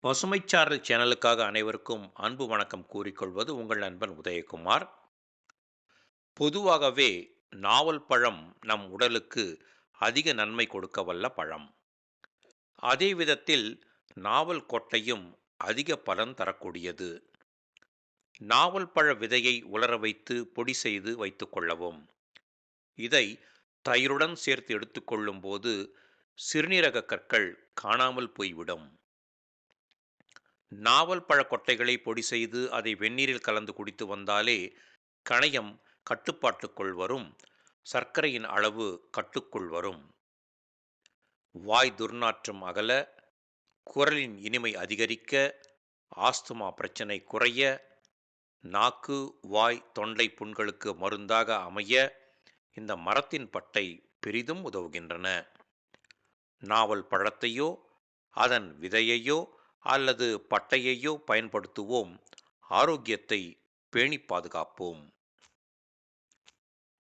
பசுமைச்சாரல் சேனலுக்காக அனைவருக்கும் அன்பு வணக்கம் கூறிக்கொள்வது உங்கள் நண்பன் உதயகுமார். பொதுவாகவே நாவல் பழம் நம் உடலுக்கு அதிக நன்மை கொடுக்க வல்ல பழம். அதே விதத்தில் நாவல் கொட்டையும் அதிக பலன் தரக்கூடியது. நாவல் பழ விதையை உலர வைத்து பொடி செய்து வைத்துக் கொள்ளவும். இதை தயிருடன் சேர்த்து எடுத்துக்கொள்ளும் போது சிறுநீரக கற்கள் காணாமல் போய்விடும். நாவல் பழ கொட்டைகளை பொடி செய்து அதை வெந்நீரில் கலந்து குடித்து வந்தாலே கணையம் கட்டுப்பாட்டுக்குள் வரும், சர்க்கரையின் அளவு கட்டுக்குள் வரும், வாய் துர்நாற்றம் அகல, குரலின் இனிமை அதிகரிக்க, ஆஸ்துமா பிரச்சனை குறைய, நாக்கு வாய் தொண்டை புண்களுக்கு மருந்தாக அமைய இந்த மரத்தின் பட்டை பெரிதும் உதவுகின்றன. நாவல் பழத்தையோ அதன் விதையையோ அல்லது பட்டையையோ பயன்படுத்துவோம். ஆரோக்கியத்தை பேணி பாதுகாப்போம்.